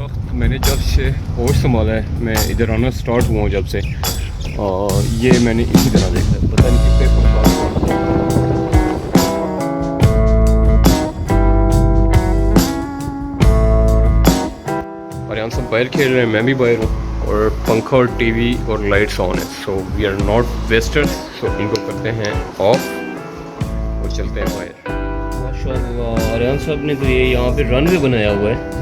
मैंने जब से होश संभाला है, मैं इधर आना स्टार्ट हुआ हूँ जब से, और ये मैंने इसी तरह देखा है, पता नहीं कितने और यहाँ सब बाहर खेल रहे हैं, मैं भी बाहर हूँ, और पंखा और टीवी और लाइट्स ऑन है। So we are not wasters, so इनको करते हैं ऑफ और चलते हैं बाहर। माशाल्लाह आर्यन साहब ने तो ये यहाँ पे रनवे बनाया हुआ है।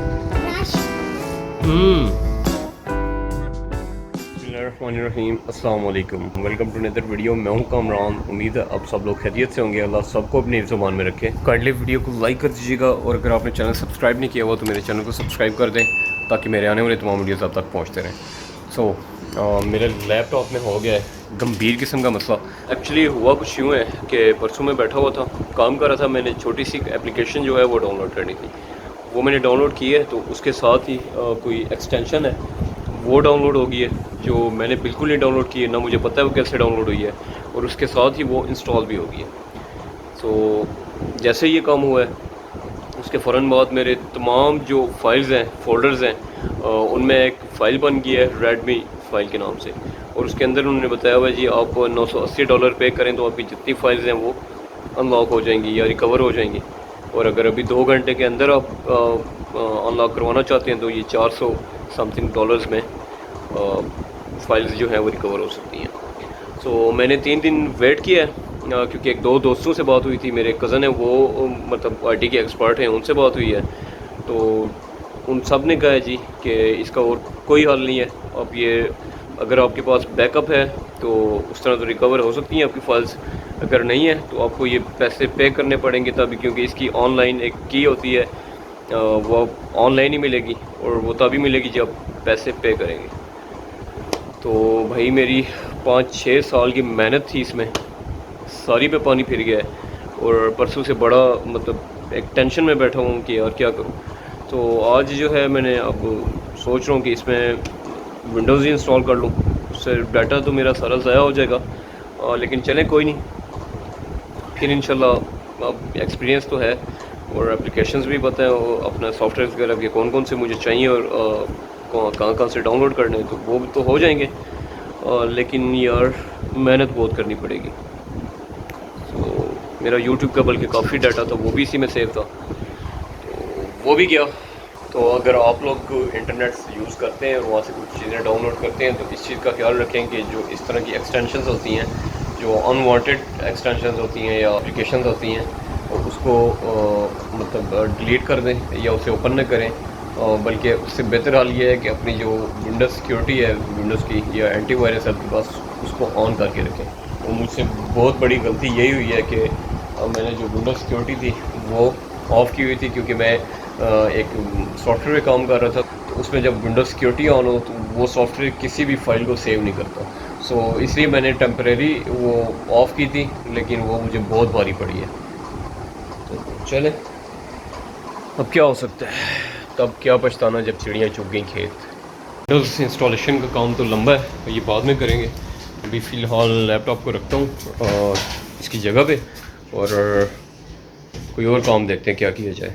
अस्सलाम वालेकुम, वेलकम टू अनदर वीडियो। मैं हूं कामरान। उम्मीद है आप सब लोग खैरियत से होंगे। अल्लाह सबको अपनी ज़ुबान में रखे। काइंडली वीडियो को लाइक कर दीजिएगा, और अगर आपने चैनल सब्सक्राइब नहीं किया हुआ तो मेरे चैनल को सब्सक्राइब कर दें, ताकि मेरे आने वाले तमाम वीडियोज़ आप तक पहुँचते रहें। मेरे लैपटॉप में हो गया है गंभीर किस्म का मसला। एक्चुअली हुआ कुछ यूँ है कि परसों मैं बैठा हुआ था, काम कर रहा था, मैंने छोटी सी एप्लीकेशन जो है वो डाउनलोड करनी थी। वो मैंने डाउनलोड की है, तो उसके साथ ही कोई एक्सटेंशन है वो डाउनलोड हो गई है, जो मैंने बिल्कुल नहीं डाउनलोड की है, ना मुझे पता है वो कैसे डाउनलोड हुई है, और उसके साथ ही वो इंस्टॉल भी हो गई है। तो जैसे ये काम हुआ है, उसके फ़ौरन बाद मेरे तमाम जो फाइल्स हैं, फ़ोल्डर्स हैं, उनमें एक फ़ाइल बन गई है रेडमी फ़ाइल के नाम से, और उसके अंदर उन्होंने बताया हुआ है जी आप $980 पे करें तो आपकी जितनी फाइल्स हैं वो अनलॉक हो जाएंगी या रिकवर हो जाएंगी, और अगर अभी 2 घंटे के अंदर आप अनलॉक करवाना चाहते हैं तो ये 400 समथिंग डॉलर्स में फाइल्स जो हैं वो रिकवर हो सकती हैं। सो मैंने 3 दिन वेट किया है, क्योंकि एक दो दोस्तों से बात हुई थी, मेरे कज़न है वो मतलब आईटी के एक्सपर्ट हैं, उनसे बात हुई है, तो उन सब ने कहा है जी कि इसका और कोई हल नहीं है। अब ये अगर आपके पास बैकअप है तो उस तरह तो रिकवर हो सकती हैं आपकी फ़ाइल्स, अगर नहीं है तो आपको ये पैसे पे करने पड़ेंगे तभी, क्योंकि इसकी ऑनलाइन एक की होती है, वो ऑनलाइन ही मिलेगी, और वो तभी मिलेगी जब पैसे पे करेंगे। तो भाई मेरी 5-6 साल की मेहनत थी इसमें, सारी पे पानी फिर गया है, और परसों से बड़ा मतलब एक टेंशन में बैठा हूँ कि यार क्या करूँ। तो आज जो है मैंने अब सोच रहा हूँ कि इसमें विंडोज़ ही इंस्टॉल कर लूँ, उससे डाटा तो मेरा सारा ज़ाया हो जाएगा, लेकिन चलें कोई नहीं, फिर इंशाल्लाह अब एक्सपीरियंस तो है, और एप्लीकेशंस भी पता है, वो अपना सॉफ्टवेयर वगैरह के कौन कौन से मुझे चाहिए और कहाँ कहाँ से डाउनलोड करने हैं, तो वो तो हो जाएंगे, लेकिन यार मेहनत बहुत करनी पड़ेगी। तो मेरा यूट्यूब का बल्कि काफ़ी डाटा था वो भी इसी में सेव था, तो वो भी गया। तो अगर आप लोग इंटरनेट यूज़ करते हैं और वहाँ से कुछ चीज़ें डाउनलोड करते हैं तो इस चीज़ का ख्याल रखें कि जो इस तरह की एक्सटेंशंस होती हैं, जो अनवांटेड एक्सटेंशंस होती हैं या एप्लीकेशंस होती हैं, तो उसको मतलब डिलीट कर दें या उसे ओपन न करें, बल्कि उससे बेहतर हाल ये है कि अपनी जो विंडोज़ सिक्योरिटी है विंडोज़ की, या एंटीवायरस आपके पास, उसको ऑन करके रखें। तो मुझसे बहुत बड़ी गलती यही हुई है कि मैंने जो विंडोज़ सिक्योरिटी थी वो ऑफ़ की हुई थी, क्योंकि मैं एक सॉफ्टवेयर में काम कर रहा था, तो उसमें जब विंडोज़ सिक्योरिटी ऑन हो तो वो सॉफ्टवेयर किसी भी फ़ाइल को सेव नहीं करता। सो इसलिए मैंने टेम्परेरी वो ऑफ़ की थी, लेकिन वो मुझे बहुत भारी पड़ी है। तो चले, अब क्या हो सकता है, तब क्या पछताना जब चिड़ियाँ चुग गई खेत। विंडोज़ इंस्टॉलेशन का काम तो लंबा है, तो ये बाद में करेंगे। अभी फ़िलहाल लैपटॉप को रखता हूँ और इसकी जगह पे, और कोई और काम देखते हैं क्या किया जाए।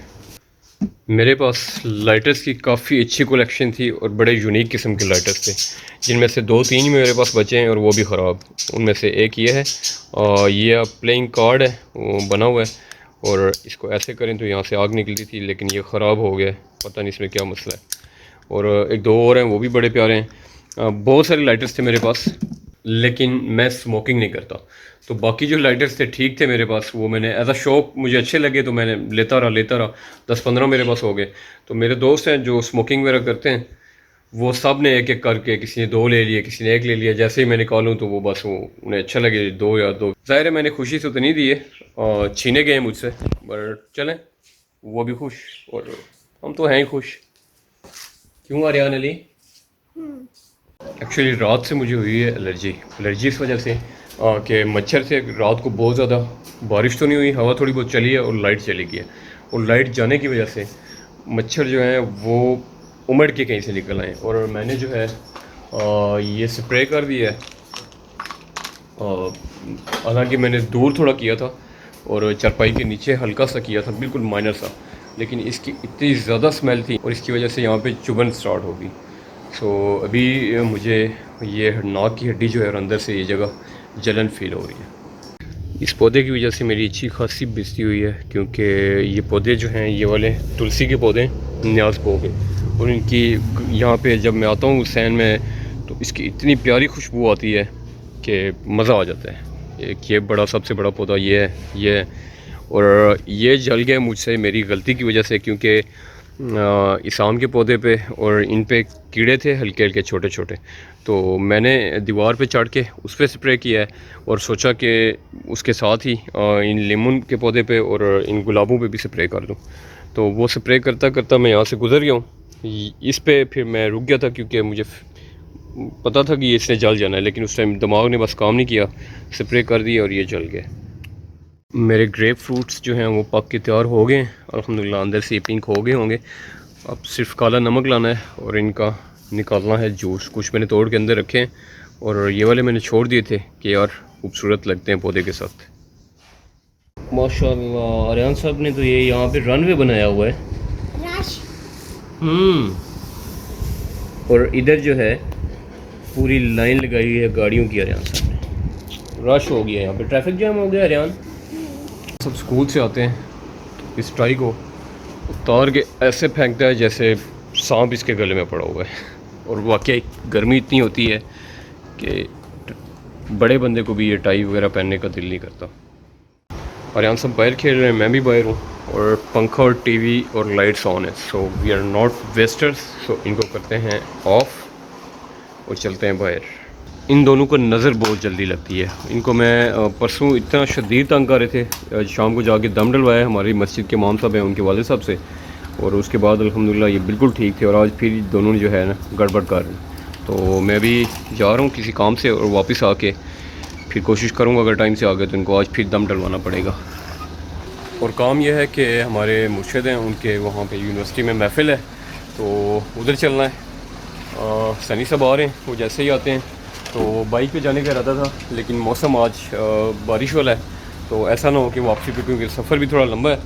मेरे पास लाइटर्स की काफ़ी अच्छी कलेक्शन थी, और बड़े यूनिक किस्म के लाइटर्स थे, जिनमें से 2-3 ही मेरे पास बचे हैं, और वो भी ख़राब। उनमें से एक ये है, और ये प्लेइंग कार्ड है वो बना हुआ है, और इसको ऐसे करें तो यहाँ से आग निकलती थी, लेकिन ये ख़राब हो गया है, पता नहीं इसमें क्या मसला है। और एक दो और हैं वो भी बड़े प्यारे हैं। बहुत सारे लाइटर्स थे मेरे पास, लेकिन मैं स्मोकिंग नहीं करता, तो बाकी जो लाइटर्स थे ठीक थे मेरे पास, वो मैंने एज अ शौक मुझे अच्छे लगे तो मैंने लेता रहा 10-15 मेरे पास हो गए। तो मेरे दोस्त हैं जो स्मोकिंग वगैरह करते हैं, वो सब ने एक एक करके, किसी ने 2 ले लिए, किसी ने 1 ले लिया, जैसे ही मैं निकालूँ तो वो बस वो उन्हें अच्छा लगे 2 या 2। ज़ाहिर है मैंने खुशी से तो नहीं दिए, और छीने गए मुझसे, पर चलें, वो भी खुश और हम तो हैं ही खुश। क्यों आर्यन अली? एक्चुअली रात से मुझे हुई है एलर्जी इस वजह से कि मच्छर से रात को बहुत ज़्यादा, बारिश तो नहीं हुई, हवा थोड़ी बहुत चली है और लाइट चली गई है, और लाइट जाने की वजह से मच्छर जो हैं वो उमड़ के कहीं से निकल आए, और मैंने जो है ये स्प्रे कर दिया है। हालांकि मैंने दूर थोड़ा किया था, और चारपाई के नीचे हल्का सा किया था, बिल्कुल माइनर सा, लेकिन इसकी इतनी ज़्यादा स्मेल थी और इसकी वजह से यहाँ पे चुभन स्टार्ट हो गई। सो अभी मुझे ये नाक की हड्डी जो है और अंदर से ये जगह जलन फील हो रही है। इस पौधे की वजह से मेरी अच्छी खासी बेइज्जती हुई है, क्योंकि ये पौधे जो हैं ये वाले तुलसी के पौधे न्याज भोग है, और इनकी यहाँ पे जब मैं आता हूँ हुसैन में तो इसकी इतनी प्यारी खुशबू आती है कि मज़ा आ जाता है। एक ये बड़ा सबसे बड़ा पौधा ये है और ये जल गया मुझसे मेरी गलती की वजह से, क्योंकि इस आम के पौधे पे और इन पे कीड़े थे हल्के हल्के छोटे छोटे, तो मैंने दीवार पे चढ़ के उस पर स्प्रे किया है और सोचा कि उसके साथ ही इन लेमन के पौधे पे और इन गुलाबों पे भी स्प्रे कर दूं। तो वो स्प्रे करता करता मैं यहाँ से गुज़र गया हूँ। इस पे फिर मैं रुक गया था क्योंकि मुझे पता था कि इसने जल जाना है, लेकिन उस टाइम दिमाग ने बस काम नहीं किया, स्प्रे कर दिया और ये जल गया। मेरे ग्रेप फ्रूट्स जो हैं वो पक के तैयार हो गए अल्हम्दुलिल्लाह, अंदर से पिंक हो गए होंगे। अब सिर्फ काला नमक लाना है और इनका निकालना है जूस। कुछ मैंने तोड़ के अंदर रखे हैं और ये वाले मैंने छोड़ दिए थे कि यार खूबसूरत लगते हैं पौधे के साथ। माशाल्लाह आर्यन साहब ने तो ये यहाँ पे रनवे बनाया हुआ है। और इधर जो है पूरी लाइन लगाई हुई है गाड़ियों की। आर्यन साहब ने रश हो गया, यहाँ पे ट्रैफिक जाम हो गया। आर्यन सब स्कूल से आते हैं तो इस टाई को उतार के ऐसे फेंकता है जैसे सांप इसके गले में पड़ा हुआ है। और वाकई गर्मी इतनी होती है कि बड़े बंदे को भी ये टाई वगैरह पहनने का दिल नहीं करता। आर्यन सब बाहर खेल रहे हैं, मैं भी बाहर हूँ, और पंखा और टीवी और लाइट्स ऑन है। So we are not wasters. So इनको करते हैं ऑफ और चलते हैं बाहर। इन दोनों को नज़र बहुत जल्दी लगती है। इनको मैं परसों इतना शदीद तंग कर रहे थे, शाम को जाके दम डलवाया हमारी मस्जिद के इमाम साहब हैं उनके वाले साहब से, और उसके बाद अल्हम्दुलिल्लाह ये बिल्कुल ठीक थे। और आज फिर दोनों जो है ना गड़बड़ कर रहे हैं। तो मैं भी जा रहा हूँ किसी काम से और वापस आके फिर कोशिश करूँगा, अगर टाइम से आ गए तो इनको आज फिर दम डलवाना पड़ेगा। और काम यह है कि हमारे मुर्शिद हैं उनके वहाँ पे यूनिवर्सिटी में महफ़िल है, तो उधर चलना है। सनी साहब आ रहे हैं, वो जैसे ही आते हैं तो बाइक पे जाने का इरादा था, लेकिन मौसम आज बारिश वाला है, तो ऐसा ना हो कि वापसी पे, क्योंकि सफ़र भी थोड़ा लंबा है,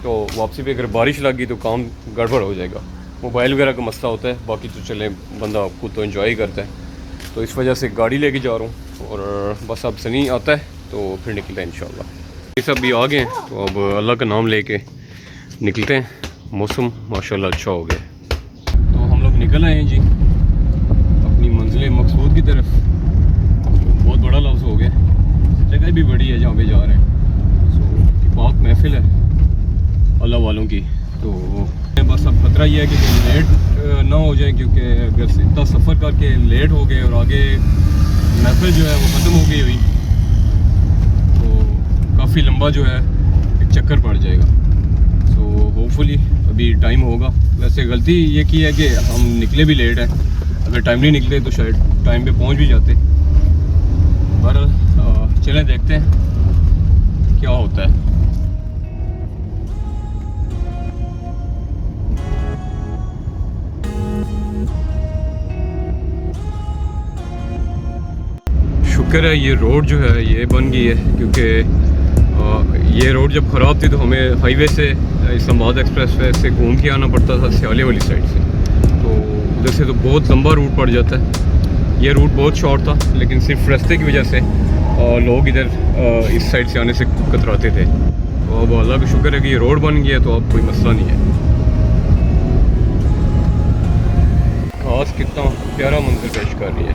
तो वापसी पे अगर बारिश लग गई तो काम गड़बड़ हो जाएगा। मोबाइल वगैरह का मसला होता है, बाकी तो चले बंदा खुद तो एंजॉय करता है। तो इस वजह से गाड़ी लेके जा रहा हूँ और बस अब सनी आता है तो फिर निकलते हैं इंशाल्लाह। ये सब भी आ गए हैं तो अब अल्लाह का नाम लेके निकलते हैं। मौसम माशाल्लाह अच्छा हो गया, तो हम लोग निकल आए हैं जी अपनी मंजिल मकसूद की तरफ। बहुत बड़ा लफ्ज़ हो गया, जगह भी बड़ी है जहाँ पे जा रहे हैं। सो पाक महफिल है अल्लाह वालों की। तो बस अब खतरा ये है कि लेट ना हो जाए, क्योंकि अगर इतना सफ़र करके लेट हो गए और आगे महफिल जो है वो ख़त्म हो गई हुई तो काफ़ी लंबा जो है एक चक्कर पड़ जाएगा। सो होपफुली अभी टाइम होगा। वैसे गलती ये की है कि हम निकले भी लेट हैं, अगर टाइम नहीं निकले तो शायद टाइम पे पहुंच भी जाते। पर चलें देखते हैं क्या होता है। शुक्र है ये रोड जो है ये बन गई है, क्योंकि ये रोड जब ख़राब थी तो हमें हाईवे से इस्लामाबाद एक्सप्रेस वे से घूम के आना पड़ता था सियाले वाली साइड से, तो उधर से तो बहुत लंबा रूट पड़ जाता है। ये रूट बहुत शॉर्ट था, लेकिन सिर्फ रास्ते की वजह से लोग इधर इस साइड से आने से कतराते थे। तो अब अल्लाह का शुक्र है कि ये रोड बन गया है, तो अब कोई मसला नहीं है। घास कितना प्यारा मंजर पेश कर रही है।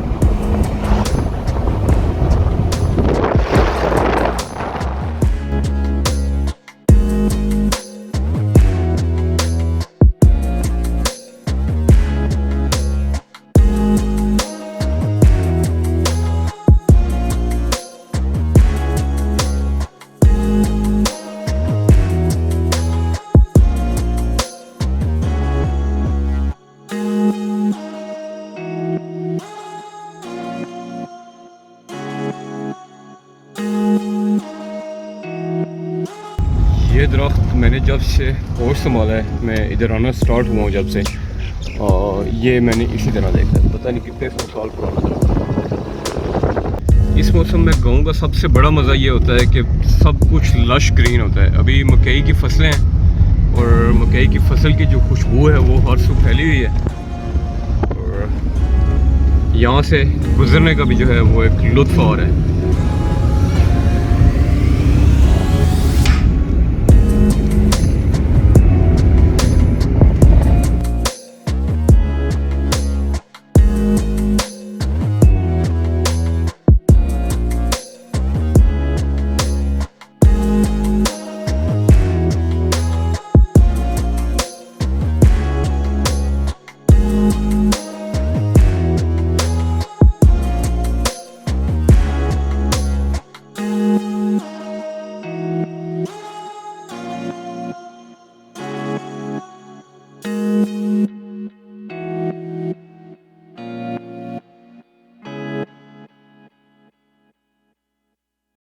ये दरख्त मैंने जब से होश संभाला है, मैं इधर आना स्टार्ट हुआ हूँ जब से, ये मैंने इसी तरह देखा है। पता नहीं कितने 100 साल पुराना दरख्त। इस मौसम में गाँव का सबसे बड़ा मज़ा ये होता है कि सब कुछ लश ग्रीन होता है। अभी मकई की फसलें हैं और मकई की फसल की जो खुशबू है वो हर सू फैली हुई है। और यहाँ से गुजरने का भी जो है वो एक लुत्फ़ और है।